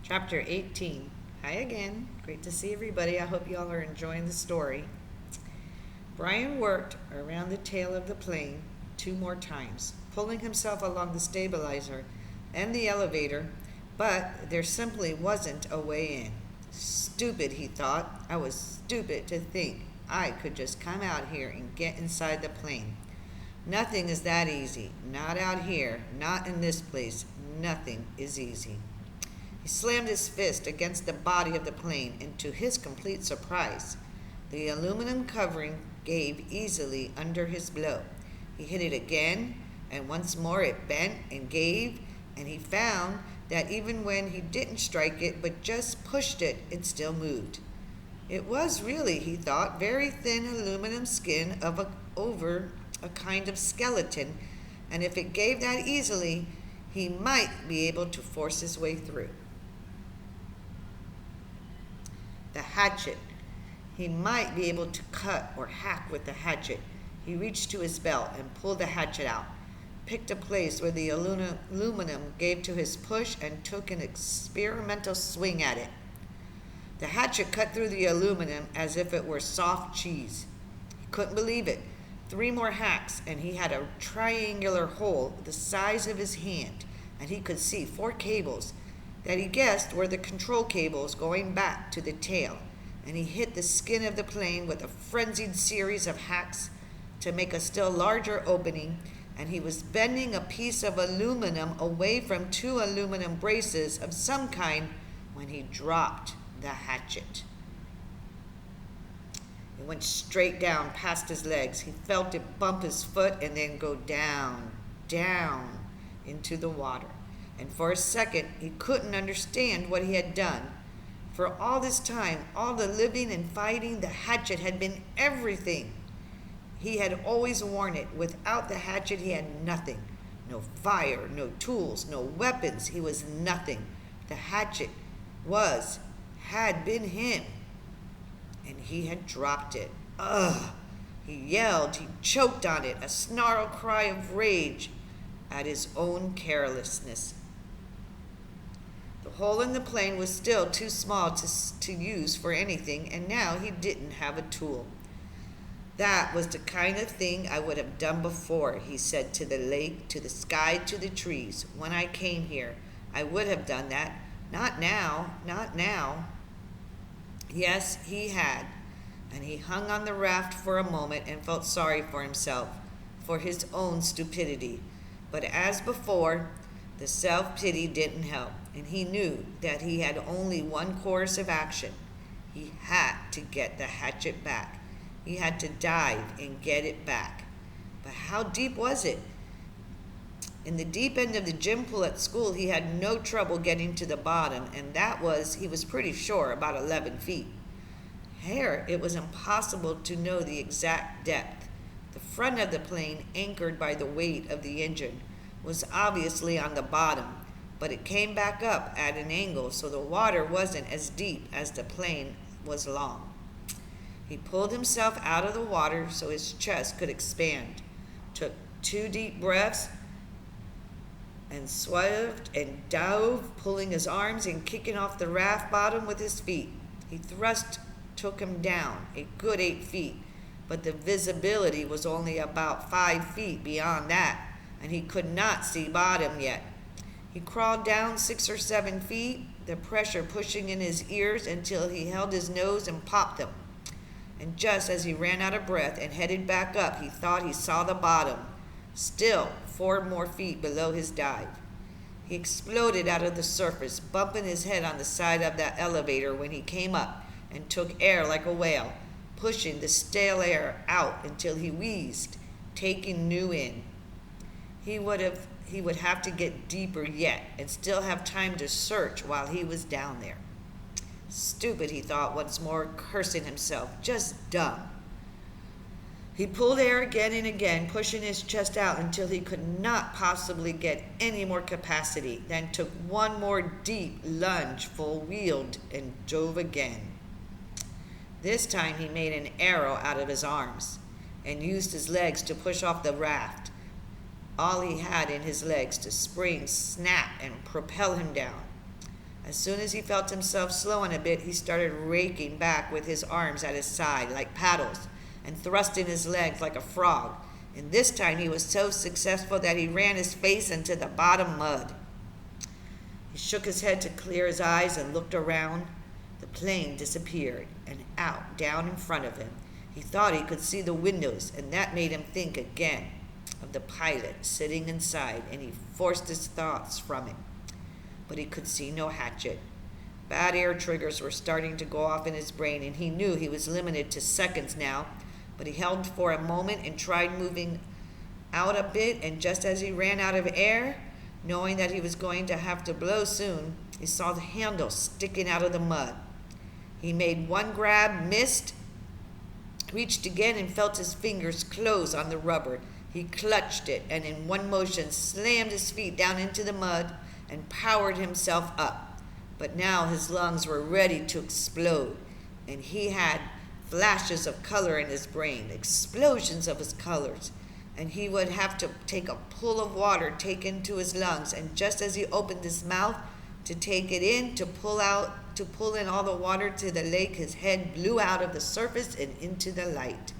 Chapter 18. Hi again. Great to see everybody. I hope you all are enjoying the story. Brian worked around the tail of the plane 2 more times, pulling himself along the stabilizer and the elevator, but there simply wasn't a way in. Stupid, he thought. I was stupid to think I could just come out here and get inside the plane. Nothing is that easy. Not out here. Not in this place. Nothing is easy. He slammed his fist against the body of the plane, and to his complete surprise, the aluminum covering gave easily under his blow. He hit it again, and once more it bent and gave, and he found that even when he didn't strike it but just pushed it, it still moved. It was really, he thought, very thin aluminum skin over a kind of skeleton, and if it gave that easily, he might be able to force his way through. The hatchet. He might be able to cut or hack with the hatchet. He reached to his belt and pulled the hatchet out, picked a place where the aluminum gave to his push, and took an experimental swing at it. The hatchet cut through the aluminum as if it were soft cheese. He couldn't believe it. 3 more hacks, and he had a triangular hole the size of his hand, and he could see 4 cables that he guessed were the control cables going back to the tail, and he hit the skin of the plane with a frenzied series of hacks to make a still larger opening, and he was bending a piece of aluminum away from 2 aluminum braces of some kind when he dropped the hatchet. It went straight down past his legs. He felt it bump his foot and then go down, down into the water. And for a second, he couldn't understand what he had done. For all this time, all the living and fighting, the hatchet had been everything. He had always worn it. Without the hatchet, he had nothing. No fire, no tools, no weapons. He was nothing. The hatchet had been him. And he had dropped it. Ugh! He yelled, he choked on it, a snarled cry of rage at his own carelessness. The hole in the plane was still too small to use for anything, and now he didn't have a tool. That was the kind of thing I would have done before, he said, to the lake, to the sky, to the trees. When I came here, I would have done that. Not now, not now. Yes, he had, and he hung on the raft for a moment and felt sorry for himself, for his own stupidity. But as before, the self-pity didn't help, and he knew that he had only one course of action. He had to get the hatchet back. He had to dive and get it back. But how deep was it? In the deep end of the gym pool at school, he had no trouble getting to the bottom, and he was pretty sure, about 11 feet. Here, it was impossible to know the exact depth. The front of the plane, anchored by the weight of the engine, was obviously on the bottom, but it came back up at an angle, so the water wasn't as deep as the plane was long. He pulled himself out of the water so his chest could expand, took 2 deep breaths, and swerved and dove, pulling his arms and kicking off the raft bottom with his feet. He took him down a good 8 feet, but the visibility was only about 5 feet beyond that, and he could not see bottom yet. He crawled down 6 or 7 feet, the pressure pushing in his ears until he held his nose and popped them. And just as he ran out of breath and headed back up, he thought he saw the bottom, still 4 more feet below his dive. He exploded out of the surface, bumping his head on the side of that elevator when he came up, and took air like a whale, pushing the stale air out until he wheezed, taking new in. He would have to get deeper yet and still have time to search while he was down there. Stupid, he thought once more, cursing himself. Just dumb. He pulled air again and again, pushing his chest out until he could not possibly get any more capacity, then took 1 more deep lunge, full-wheeled, and dove again. This time he made an arrow out of his arms and used his legs to push off the raft. All he had in his legs to spring, snap, and propel him down. As soon as he felt himself slowing a bit, he started raking back with his arms at his side like paddles and thrusting his legs like a frog. And this time he was so successful that he ran his face into the bottom mud. He shook his head to clear his eyes and looked around. The plane disappeared, and out, down in front of him. He thought he could see the windows, and that made him think again of the pilot sitting inside, and he forced his thoughts from it. But he could see no hatchet. Bad air triggers were starting to go off in his brain, and he knew he was limited to seconds now. But he held for a moment and tried moving out a bit, and just as he ran out of air, knowing that he was going to have to blow soon, he saw the handle sticking out of the mud. He made one grab, missed, reached again, and felt his fingers close on the rubber. He clutched it, and in one motion slammed his feet down into the mud and powered himself up. But now his lungs were ready to explode, and he had flashes of color in his brain, explosions of his colors, and he would have to take a pull of water taken to his lungs, and just as he opened his mouth to take it in, to pull in all the water to the lake, his head blew out of the surface and into the light.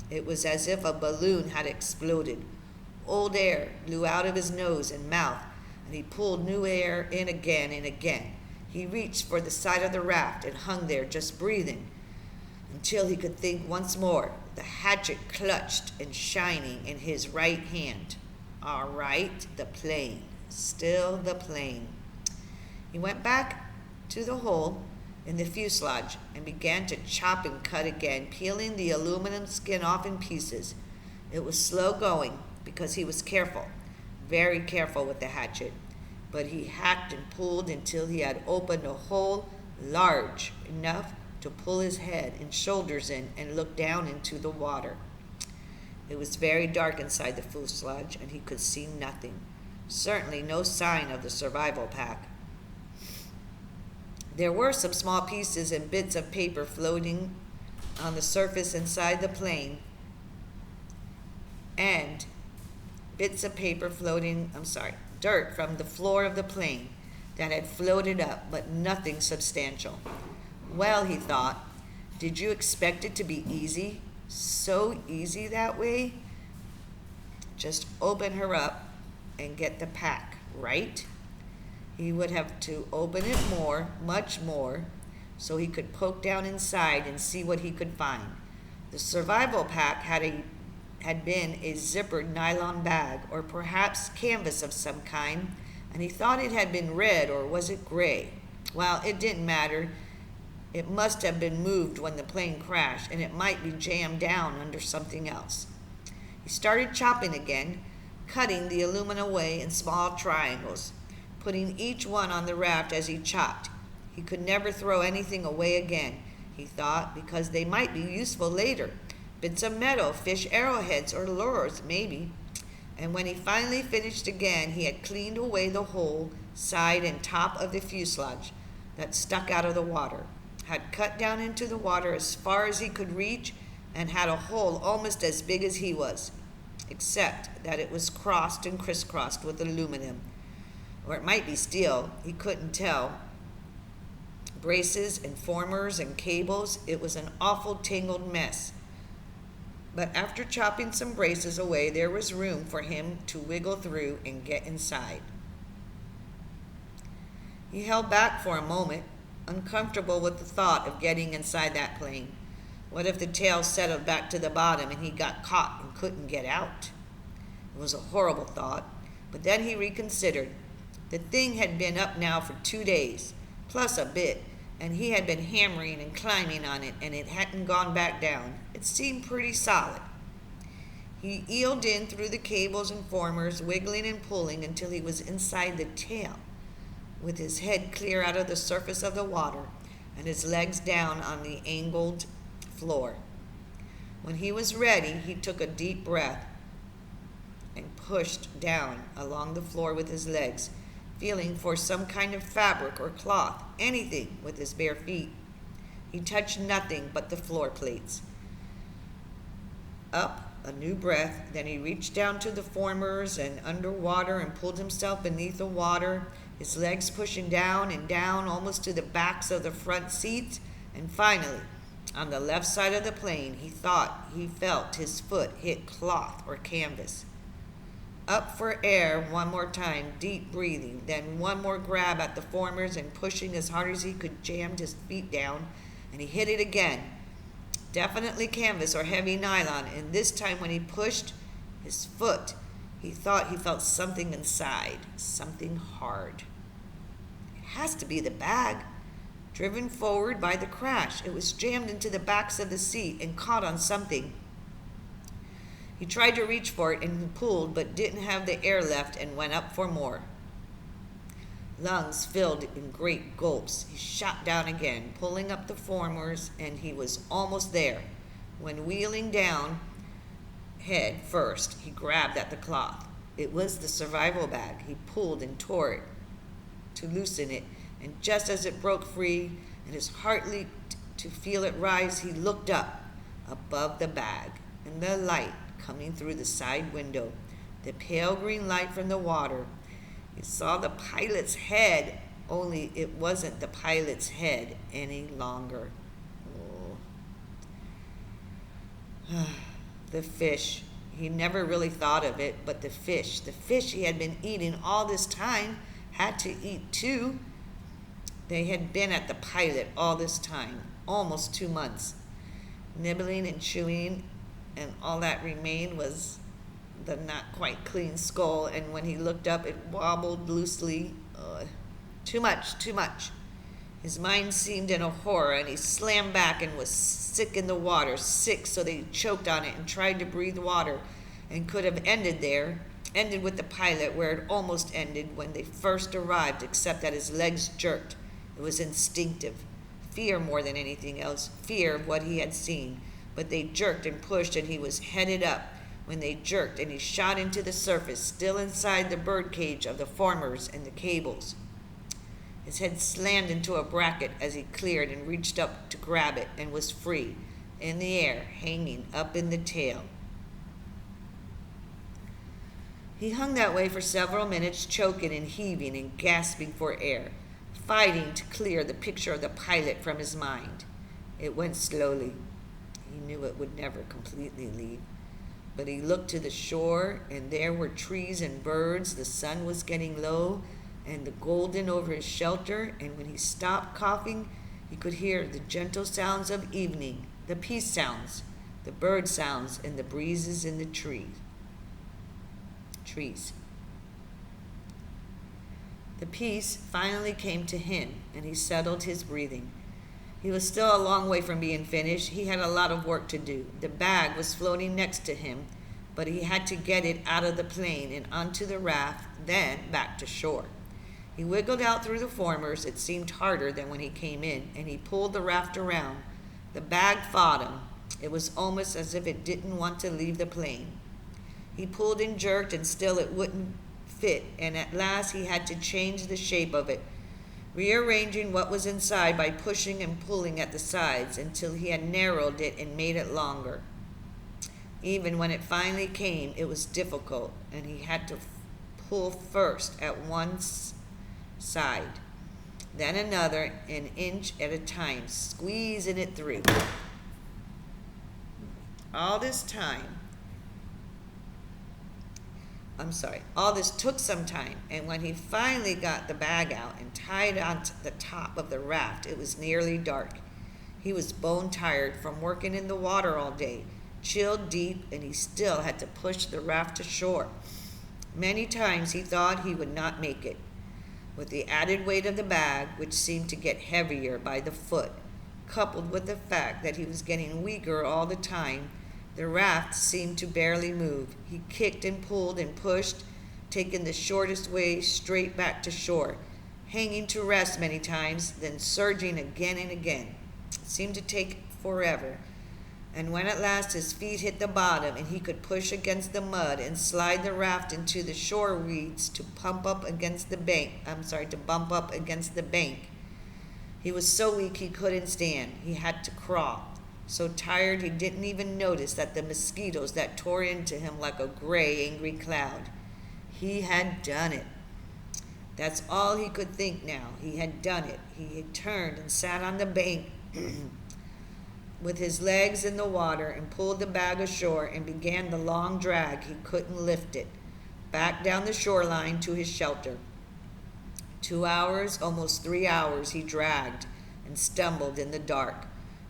It was as if a balloon had exploded. Old air blew out of his nose and mouth, and he pulled new air in again and again. He reached for the side of the raft and hung there just breathing until he could think once more, the hatchet clutched and shining in his right hand. All right, the plane. Still the plane. He went back to the hole in the fuselage and began to chop and cut again, peeling the aluminum skin off in pieces. It was slow going because he was careful, very careful with the hatchet. But he hacked and pulled until he had opened a hole large enough to pull his head and shoulders in and look down into the water. It was very dark inside the fuselage, and he could see nothing. Certainly no sign of the survival pack. There were some small pieces and bits of paper floating on the surface inside the plane, and dirt from the floor of the plane that had floated up, but nothing substantial. Well, he thought, did you expect it to be easy? So easy that way? Just open her up and get the pack, right? He would have to open it more, much more, so he could poke down inside and see what he could find. The survival pack had been a zippered nylon bag, or perhaps canvas of some kind, and he thought it had been red, or was it gray? Well, it didn't matter. It must have been moved when the plane crashed, and it might be jammed down under something else. He started chopping again, cutting the aluminum away in small triangles, putting each one on the raft as he chopped. He could never throw anything away again, he thought, because they might be useful later. Bits of metal, fish arrowheads, or lures, maybe. And when he finally finished again, he had cleaned away the whole side and top of the fuselage that stuck out of the water, had cut down into the water as far as he could reach, and had a hole almost as big as he was, except that it was crossed and crisscrossed with aluminum. Or it might be steel, he couldn't tell. Braces and formers and cables, it was an awful tangled mess. But after chopping some braces away, there was room for him to wiggle through and get inside. He held back for a moment, uncomfortable with the thought of getting inside that plane. What if the tail settled back to the bottom and he got caught and couldn't get out? It was a horrible thought, but then he reconsidered. The thing had been up now for 2 days, plus a bit, and he had been hammering and climbing on it, and it hadn't gone back down. It seemed pretty solid. He eeled in through the cables and formers, wiggling and pulling until he was inside the tail, with his head clear out of the surface of the water and his legs down on the angled floor. When he was ready, he took a deep breath and pushed down along the floor with his legs, feeling for some kind of fabric or cloth, anything, with his bare feet. He touched nothing but the floor plates. Up, a new breath, then he reached down to the formers and underwater and pulled himself beneath the water his legs pushing down and down almost to the backs of the front seats, and finally, on the left side of the plane, he thought he felt his foot hit cloth or canvas. Up for air one more time, deep breathing, then one more grab at the formers and pushing as hard as he could, jammed his feet down, and he hit it again. Definitely canvas or heavy nylon, and this time when he pushed his foot, he thought he felt something inside, something hard. It has to be the bag. Driven forward by the crash, it was jammed into the backs of the seat and caught on something. He tried to reach for it and pulled, but didn't have the air left and went up for more. Lungs filled in great gulps. He shot down again, pulling up the formers, and he was almost there. When wheeling down head first, he grabbed at the cloth. It was the survival bag. He pulled and tore it to loosen it, and just as it broke free and his heart leaped to feel it rise, he looked up above the bag, and the light coming through the side window, the pale green light from the water. He saw the pilot's head, only it wasn't the pilot's head any longer. Oh. The fish. He never really thought of it, but the fish he had been eating all this time, had to eat too. They had been at the pilot all this time, almost 2 months. Nibbling and chewing, and all that remained was the not quite clean skull, and when he looked up, it wobbled loosely. Too much. His mind seemed in a horror, and he slammed back and was sick in the water, sick so that he choked on it and tried to breathe water, and could have ended with the pilot where it almost ended when they first arrived, except that his legs jerked. It was instinctive. Fear more than anything else, fear of what he had seen. But they jerked and pushed, and he was headed up when they jerked, and he shot into the surface, still inside the bird cage of the formers and the cables. His head slammed into a bracket as he cleared and reached up to grab it, and was free, in the air, hanging up in the tail. He hung that way for several minutes, choking and heaving and gasping for air, fighting to clear the picture of the pilot from his mind. It went slowly. He knew it would never completely leave. But he looked to the shore, and there were trees and birds. The sun was getting low, and the golden over his shelter, and when he stopped coughing, he could hear the gentle sounds of evening, the peace sounds, the bird sounds, and the breezes in the trees. The peace finally came to him, and he settled his breathing. He was still a long way from being finished. He had a lot of work to do. The bag was floating next to him, but he had to get it out of the plane and onto the raft, then back to shore. He wiggled out through the formers. It seemed harder than when he came in, and he pulled the raft around. The bag fought him. It was almost as if it didn't want to leave the plane. He pulled and jerked, and still it wouldn't fit, and at last he had to change the shape of it, rearranging what was inside by pushing and pulling at the sides until he had narrowed it and made it longer. Even when it finally came, it was difficult, and he had to pull first at one side, then another, an inch at a time, squeezing it through. All this took some time, and when he finally got the bag out and tied onto the top of the raft, it was nearly dark. He was bone tired from working in the water all day, chilled deep, and he still had to push the raft to shore. Many times he thought he would not make it. With the added weight of the bag, which seemed to get heavier by the foot, coupled with the fact that he was getting weaker all the time, the raft seemed to barely move. He kicked and pulled and pushed, taking the shortest way straight back to shore, hanging to rest many times, then surging again and again. It seemed to take forever. And when at last his feet hit the bottom and he could push against the mud and slide the raft into the shore weeds to bump up against the bank, he was so weak he couldn't stand. He had to crawl. So tired he didn't even notice that the mosquitoes that tore into him like a gray, angry cloud. He had done it. That's all he could think now. He had done it. He had turned and sat on the bank with his legs in the water and pulled the bag ashore and began the long drag. He couldn't lift it back down the shoreline to his shelter. 2 hours, almost 3 hours, he dragged and stumbled in the dark,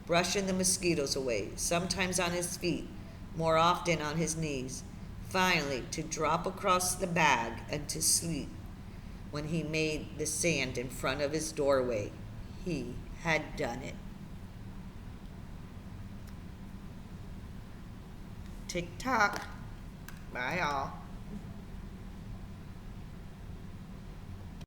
brushing the mosquitoes away, sometimes on his feet, more often on his knees, finally to drop across the bag and to sleep when he made the sand in front of his doorway. He had done it. Tick tock. Bye, all.